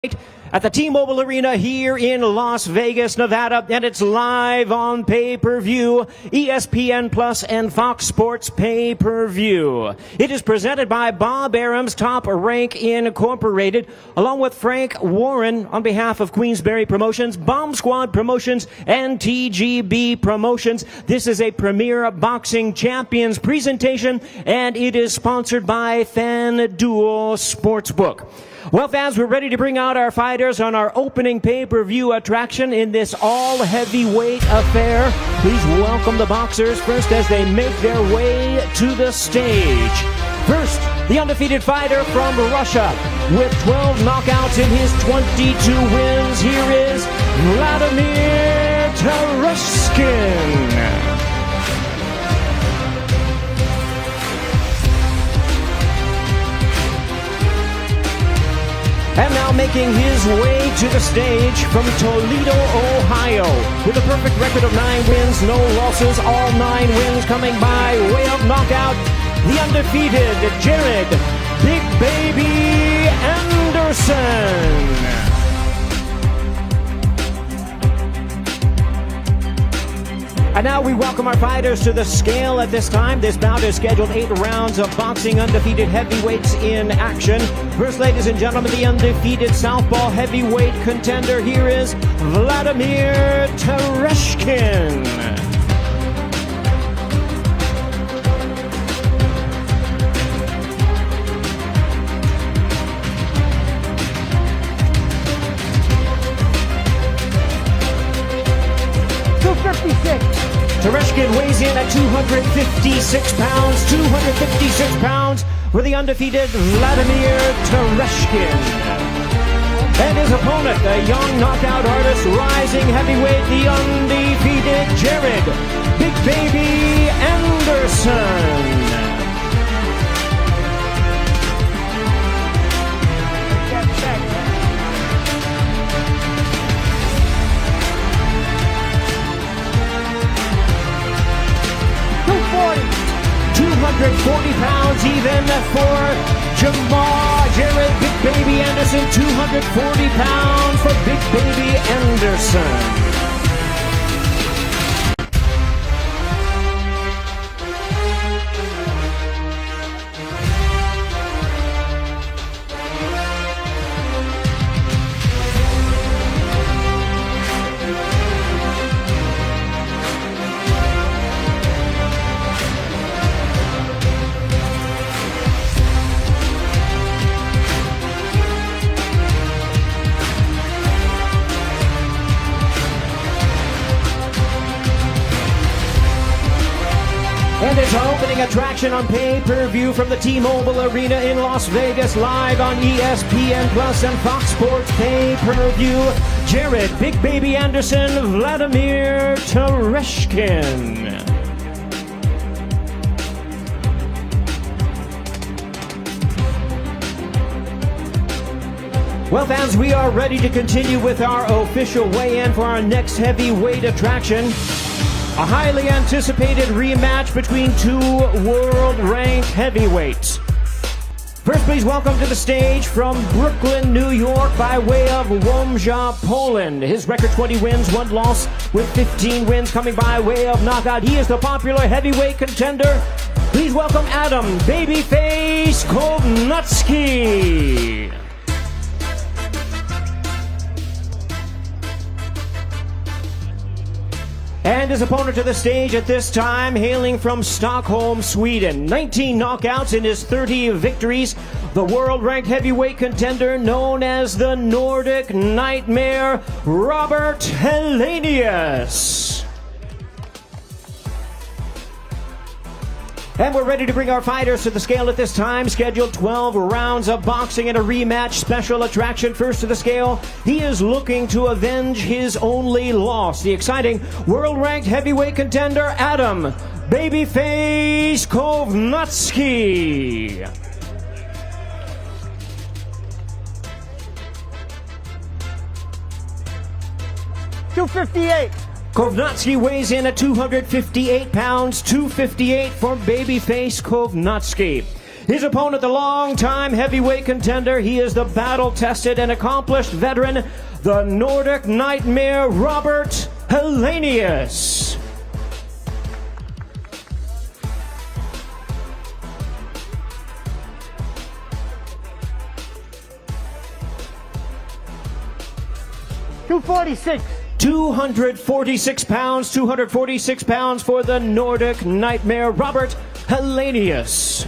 at the T-Mobile Arena here in Las Vegas, Nevada, and it's live on pay-per-view, ESPN Plus and Fox Sports pay-per-view. It is presented by Bob Arum's Top Rank Incorporated, along with Frank Warren on behalf of Queensberry Promotions, Bomb Squad Promotions, and TGB Promotions. This is a Premier Boxing Champions presentation, and it is sponsored by FanDuel Sportsbook. Well, fans, we're ready to bring out our fighters on our opening pay-per-view attraction in this all-heavyweight affair. Please welcome the boxers first as they make their way to the stage. First, the undefeated fighter from Russia with 12 knockouts in his 22 wins. Here is Vladimir Tereshkin. And now making his way to the stage from Toledo, Ohio, with a perfect record of 9 wins, no losses, all 9 wins coming by way of knockout, the undefeated Jared Big Baby Anderson. And now we welcome our fighters to the scale at this time. This bout is scheduled 8 rounds of boxing undefeated heavyweights in action. First, ladies and gentlemen, the undefeated southpaw heavyweight contender. Here is Vladimir Tereshkin. Tereshkin weighs in at 256 pounds, 256 pounds for the undefeated Vladimir Tereshkin. And his opponent, a young knockout artist, rising heavyweight, the undefeated Jared Big Baby Anderson. £240 even for Jared Big Baby Anderson. £240 for Big Baby Anderson. And it's our opening attraction on pay-per-view from the T-Mobile Arena in Las Vegas, live on ESPN Plus and Fox Sports pay-per-view. Jared Big Baby Anderson, Vladimir Tereshkin. Well, fans, we are ready to continue with our official weigh-in for our next heavyweight attraction. A highly anticipated rematch between 2 world-ranked heavyweights. First, please welcome to the stage from Brooklyn, New York, by way of Łomża, Poland. His record 20 wins, 1 loss, with 15 wins coming by way of knockout. He is the popular heavyweight contender. Please welcome Adam Babyface Kovnatski. And his opponent to the stage at this time, hailing from Stockholm, Sweden. 19 knockouts in his 30 victories. The world-ranked heavyweight contender known as the Nordic Nightmare, Robert Helenius. And we're ready to bring our fighters to the scale at this time. Scheduled 12 rounds of boxing and a rematch special attraction. First to the scale, he is looking to avenge his only loss. The exciting world-ranked heavyweight contender, Adam Babyface Kovnatski. $258. Kovnatski weighs in at 258 pounds, 258 for Babyface Kovnatski. His opponent, the longtime heavyweight contender, he is the battle-tested and accomplished veteran, the Nordic Nightmare, Robert Helenius. $246. 246 pounds, 246 pounds for the Nordic Nightmare, Robert Helenius.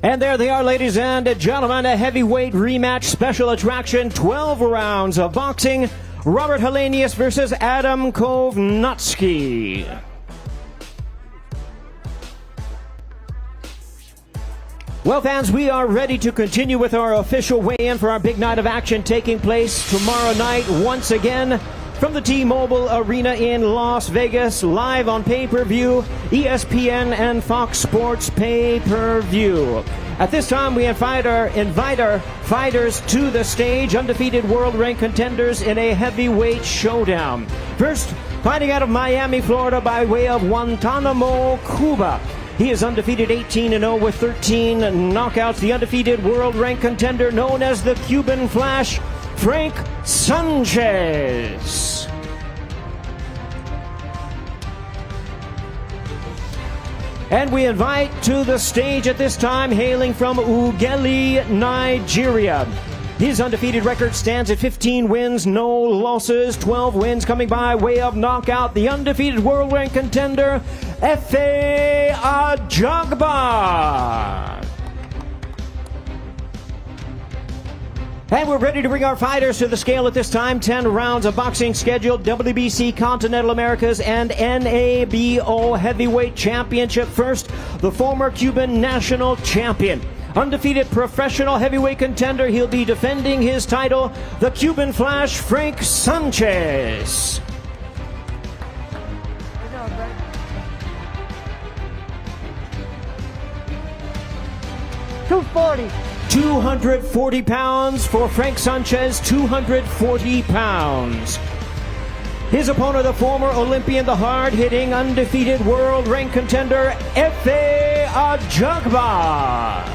And there they are, ladies and gentlemen, a heavyweight rematch special attraction, 12 rounds of boxing. Robert Helenius versus Adam Kovnatsky. Well, fans, we are ready to continue with our official weigh-in for our big night of action taking place tomorrow night once again from the T-Mobile Arena in Las Vegas, live on pay-per-view, ESPN and Fox Sports pay-per-view. At this time, we invite our fighters to the stage, undefeated world-ranked contenders in a heavyweight showdown. First, fighting out of Miami, Florida by way of Guantanamo, Cuba. He is undefeated 18-0 with 13 knockouts. The undefeated world-ranked contender known as the Cuban Flash, Frank Sanchez. And we invite to the stage at this time, hailing from Ughelli, Nigeria. His undefeated record stands at 15 wins, no losses, 12 wins coming by way of knockout. The undefeated world-ranked contender, Efe Ajagba. And we're ready to bring our fighters to the scale at this time. 10 rounds of boxing scheduled. WBC Continental Americas and NABO Heavyweight Championship. First, the former Cuban national champion. Undefeated professional heavyweight contender. He'll be defending his title, the Cuban Flash, Frank Sanchez. $240. 240 pounds for Frank Sanchez, 240 pounds. His opponent, the former Olympian, the hard-hitting, undefeated world-ranked contender, Efe Ajagba.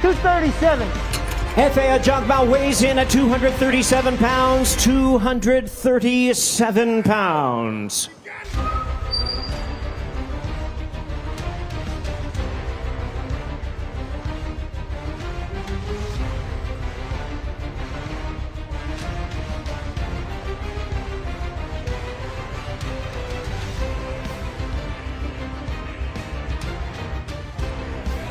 $237. Efe Ajagba weighs in at 237 pounds, 237 pounds.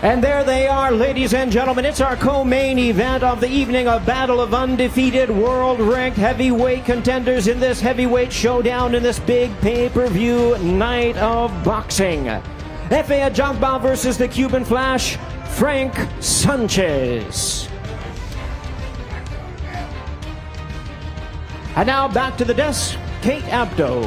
And there they are, ladies and gentlemen. It's our co-main event of the evening, a battle of undefeated world-ranked heavyweight contenders in this heavyweight showdown in this big pay-per-view night of boxing. Efe Ajagba versus the Cuban Flash, Frank Sanchez. And now back to the desk, Kate Abdo.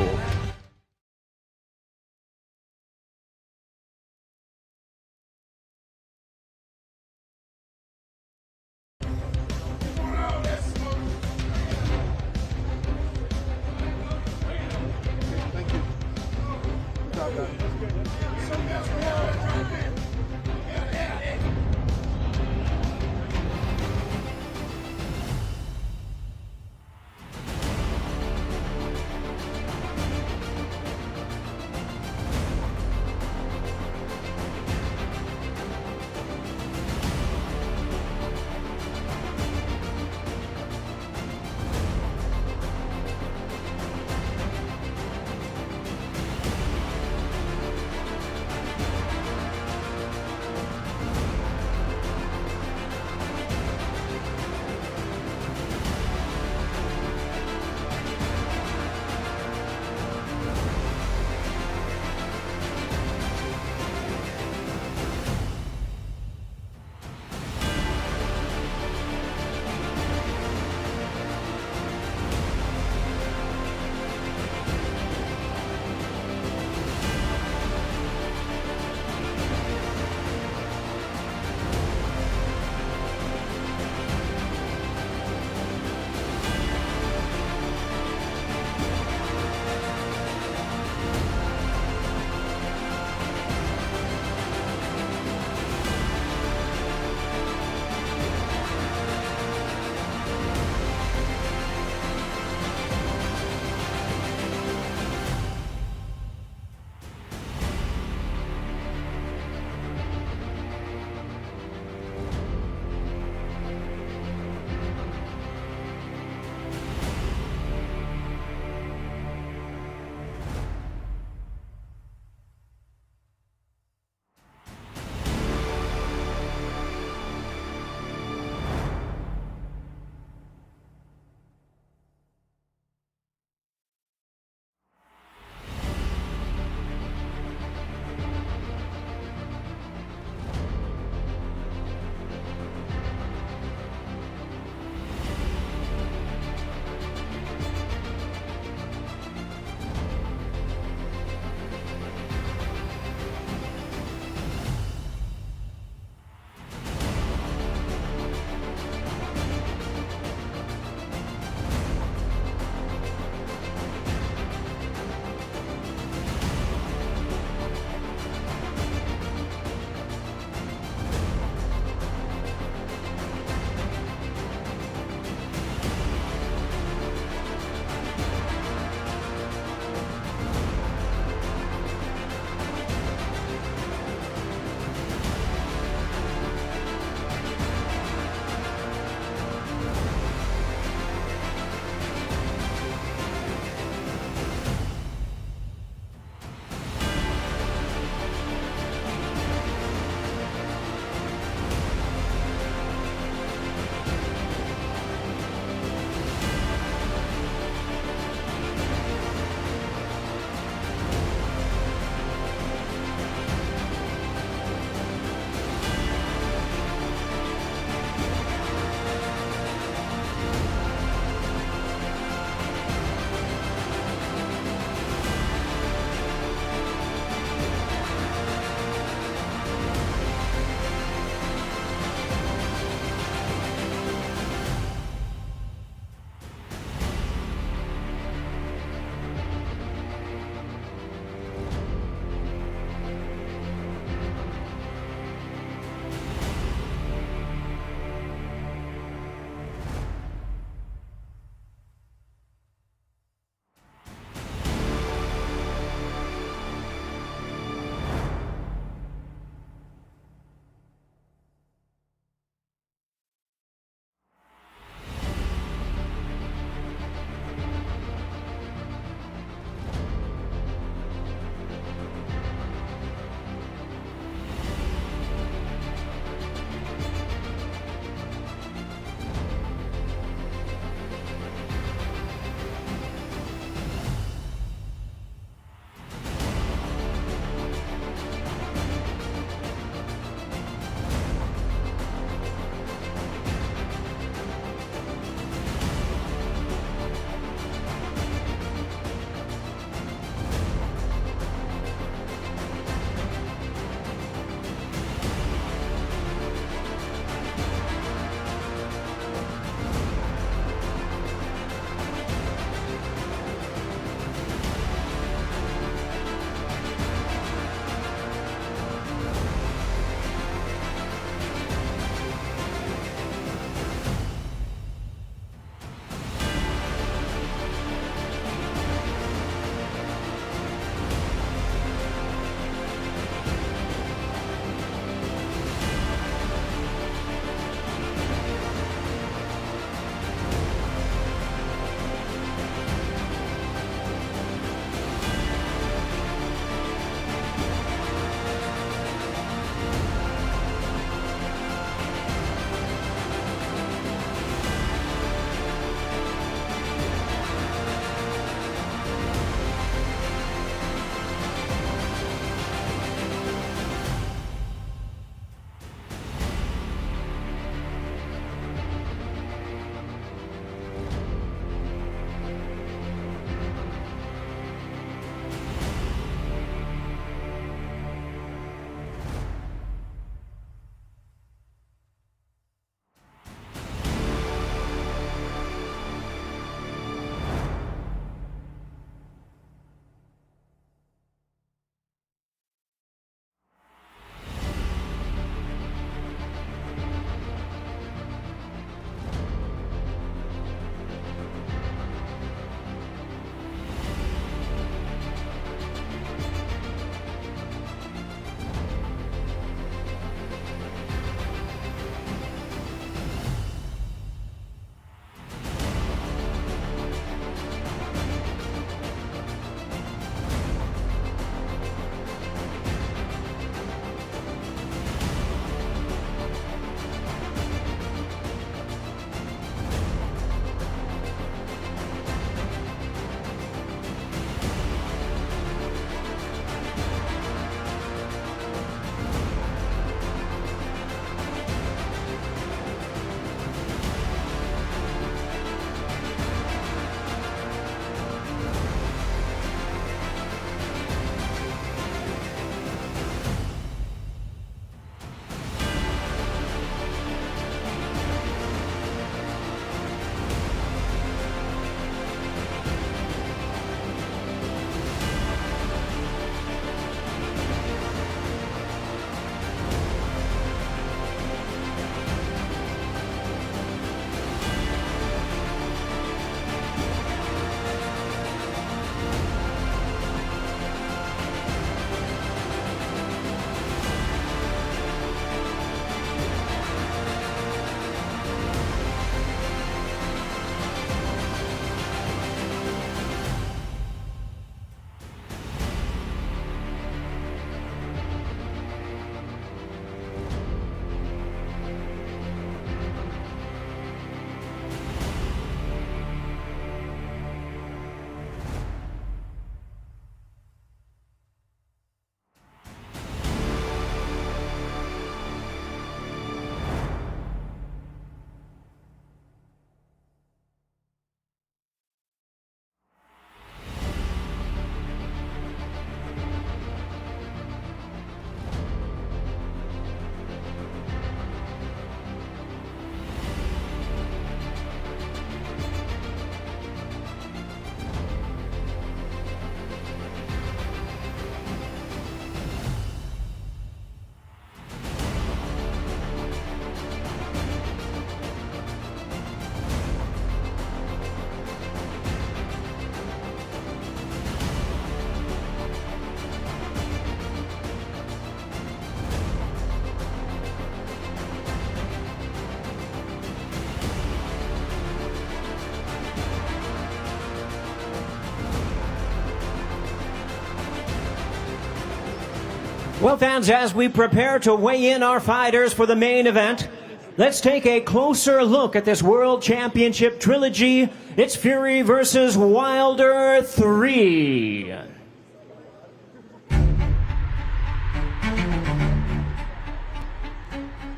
Well, fans, as we prepare to weigh in our fighters for the main event, let's take a closer look at this World Championship trilogy. It's Fury versus Wilder 3.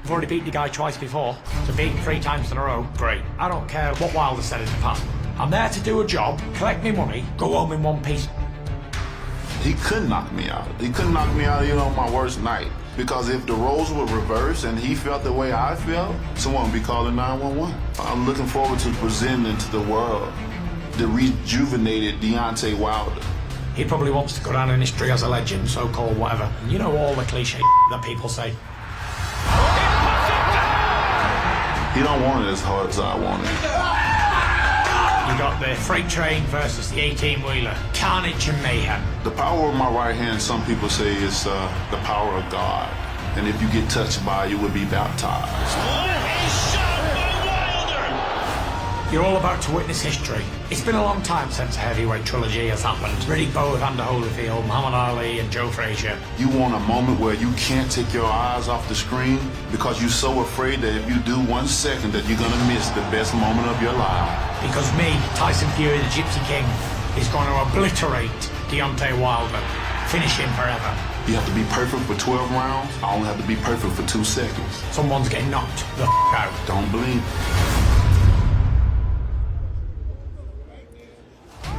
I've already beat the guy twice before, so beat him 3 times in a row, great. I don't care what Wilder said in the past. I'm there to do a job, collect me money, go home in one piece. He couldn't knock me out. He couldn't knock me out even on my worst night. Because if the roles were reversed and he felt the way I felt, someone would be calling 911. I'm looking forward to presenting to the world the rejuvenated Deontay Wilder. He probably wants to go down in history as a legend, so-called whatever. You know all the cliche that people say. He don't want it as hard as I want it. You got the freight train versus the 18-wheeler. Carnage and mayhem. The power of my right hand, some people say, is the power of God. And if you get touched by it, you will be baptized. What a shot by Wilder! You're all about to witness history. It's been a long time since a heavyweight trilogy has happened. Riddick Bowe, Evander Holyfield, Muhammad Ali, and Joe Frazier. You want a moment where you can't take your eyes off the screen because you're so afraid that if you do 1 second that you're going to miss the best moment of your life. Because me, Tyson Fury, the Gypsy King, is going to obliterate Deontay Wilder. Finish him forever. You have to be perfect for 12 rounds. I only have to be perfect for 2 seconds. Someone's getting knocked the out. Don't believe.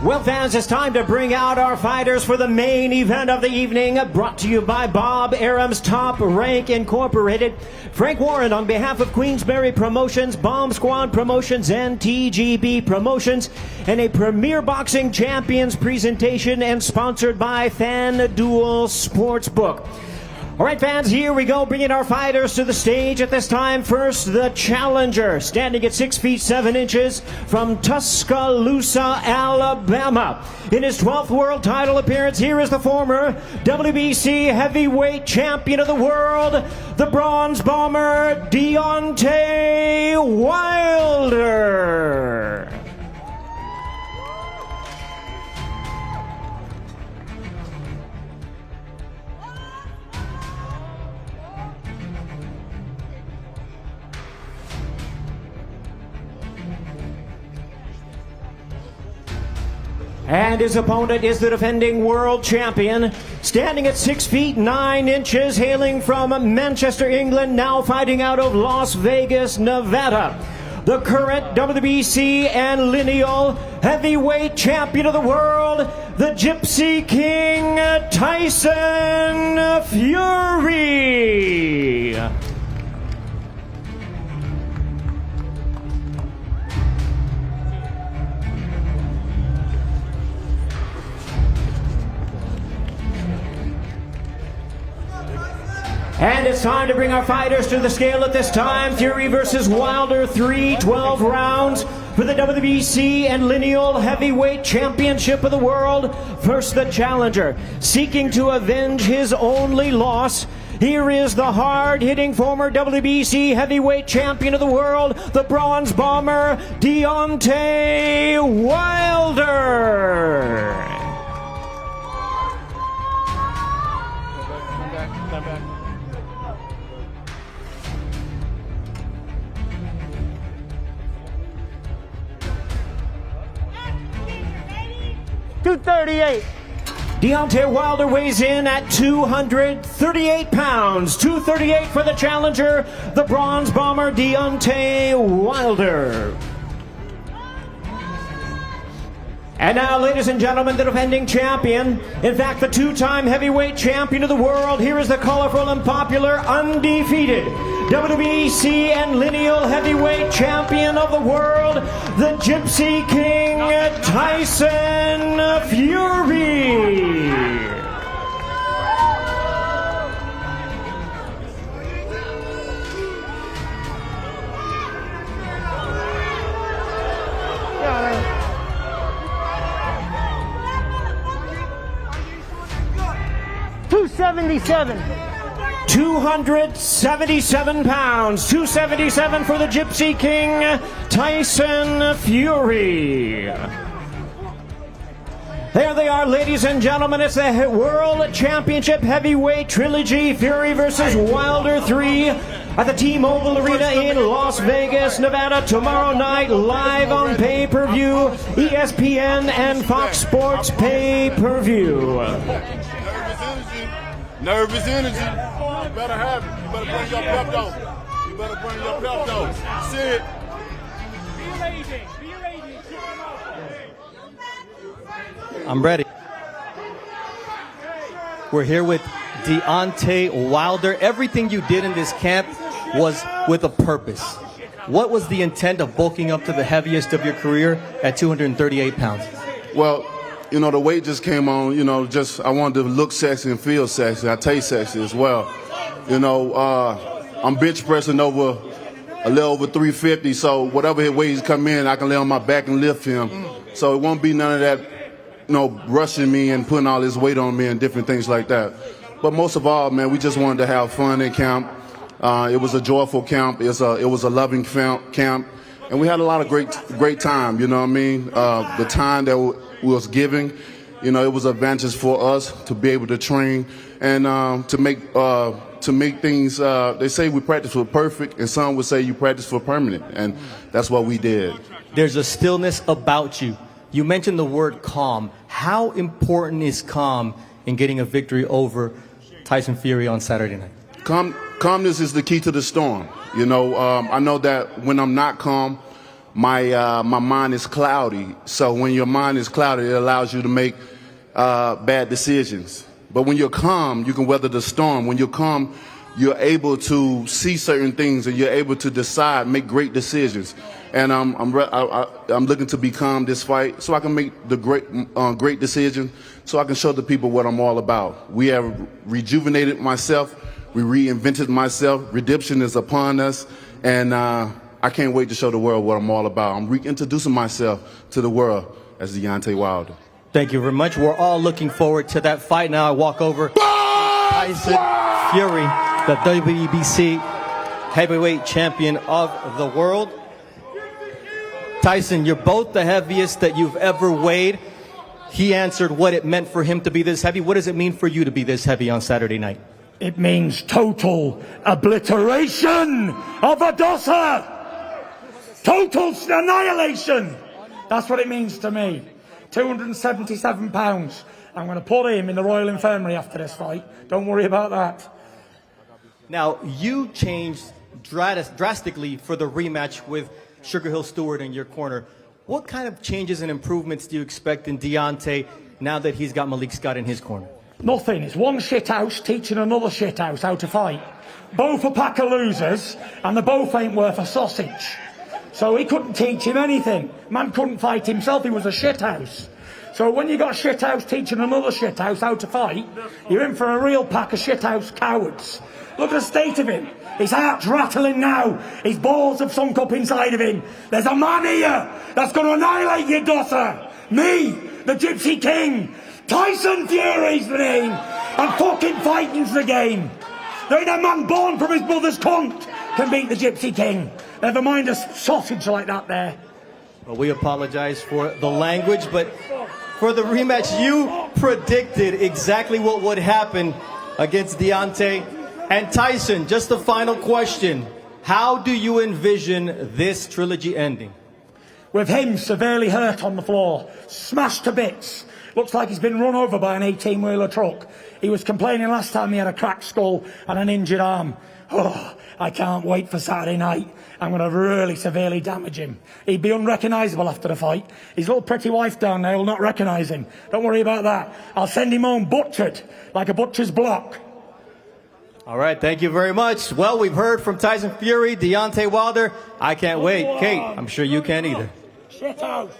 Well, fans, it's time to bring out our fighters for the main event of the evening, brought to you by Bob Arum's Top Rank Incorporated. Frank Warren on behalf of Queensberry Promotions, Bomb Squad Promotions, and TGB Promotions, and a Premier Boxing Champions presentation and sponsored by FanDuel Sportsbook. All right, fans, here we go, bringing our fighters to the stage at this time. First, the challenger, standing at 6 feet 7 inches from Tuscaloosa, Alabama. In his 12th world title appearance, here is the former WBC heavyweight champion of the world, the Bronze Bomber, Deontay Wilder. And his opponent is the defending world champion, standing at 6 feet 9 inches, hailing from Manchester, England, now fighting out of Las Vegas, Nevada. The current WBC and Lineal heavyweight champion of the world, the Gypsy King, Tyson Fury. And it's time to bring our fighters to the scale at this time. Fury versus Wilder 3, 12 rounds for the WBC and Lineal Heavyweight Championship of the World. First, the challenger, seeking to avenge his only loss. Here is the hard-hitting former WBC Heavyweight Champion of the World, the Bronze Bomber, Deontay Wilder. Come back. 238. Deontay Wilder weighs in at 238 pounds. 238 for the challenger, the Bronze Bomber, Deontay Wilder. And now, ladies and gentlemen, the defending champion, in fact, the 2-time heavyweight champion of the world. Here is the colorful and popular, undefeated WBC and Lineal heavyweight champion of the world, the Gypsy King, Tyson Fury. $277 pounds. 277 for the Gypsy King, Tyson Fury. There they are, ladies and gentlemen. It's the World Championship Heavyweight Trilogy, Fury versus Wilder 3 at the T-Mobile Arena in Las Vegas, Nevada, tomorrow night, live on pay-per-view, ESPN and Fox Sports pay-per-view. Nervous energy. You better have it. You better bring your pep though. You better bring your pep though. See it. Be ready. Be ready. I'm ready. We're here with Deontay Wilder. Everything you did in this camp was with a purpose. What was the intent of bulking up to the heaviest of your career at 238 pounds? Well, you know, the weight just came on, you know, I wanted to look sexy and feel sexy. I taste sexy as well. You know, I'm bench pressing a little over 350, so whatever weight he's come in, I can lay on my back and lift him. So it won't be none of that, you know, rushing me and putting all this weight on me and different things like that. But most of all, man, we just wanted to have fun in camp. It was a joyful camp. It was a loving camp. And we had a lot of great time, you know what I mean? The time that we was giving, you know, it was advantage for us to be able to train and to make things, they say we practice for perfect, and some would say you practice for permanent, and that's what we did. There's a stillness about you. You mentioned the word calm. How important is calm in getting a victory over Tyson Fury on Saturday night? Calmness is the key to the storm. You know, I know that when I'm not calm, my mind is cloudy. So when your mind is cloudy, it allows you to make bad decisions. But when you're calm, you can weather the storm. When you're calm, you're able to see certain things and you're able to decide, make great decisions. And I'm looking to be calm this fight so I can make the great decision, so I can show the people what I'm all about. We have rejuvenated myself. We reinvented myself. Redemption is upon us. And I can't wait to show the world what I'm all about. I'm reintroducing myself to the world as Deontay Wilder. Thank you very much. We're all looking forward to that fight. Now I walk over to Tyson Fury, the WBC heavyweight champion of the world. Tyson, you're both the heaviest that you've ever weighed. He answered what it meant for him to be this heavy. What does it mean for you to be this heavy on Saturday night? It means total obliteration of Adosa. Total annihilation. That's what it means to me. 277 pounds. I'm going to put him in the Royal Infirmary after this fight. Don't worry about that. Now, you changed drastically for the rematch with Sugar Hill Stewart in your corner. What kind of changes and improvements do you expect in Deontay now that he's got Malik Scott in his corner? Nothing. It's one shithouse teaching another shithouse how to fight. Both a pack of losers, and they both ain't worth a sausage. So he couldn't teach him anything. Man couldn't fight himself. He was a shithouse. So when you got a shithouse teaching another shithouse how to fight, you're in for a real pack of shithouse cowards. Look at the state of him. His heart's rattling now. His balls have sunk up inside of him. There's a man here that's going to annihilate you, Dosser. Me, the Gypsy King. Tyson Fury's the name. And fucking fighting's the game. There ain't a man born from his mother's cunt can beat the Gypsy King. Never mind a sausage like that there. Well, we apologize for the language, but for the rematch, you predicted exactly what would happen against Deontay. And Tyson, just the final question. How do you envision this trilogy ending? With him severely hurt on the floor, smashed to bits. Looks like he's been run over by an 18-wheeler truck. He was complaining last time he had a cracked skull and an injured arm. Oh, I can't wait for Saturday night. I'm going to really severely damage him. He'd be unrecognisable after the fight. His little pretty wife down there will not recognise him. Don't worry about that. I'll send him home butchered, like a butcher's block. All right, thank you very much. Well, we've heard from Tyson Fury, Deontay Wilder. I can't wait. Kate, I'm sure you can't either. Shit out.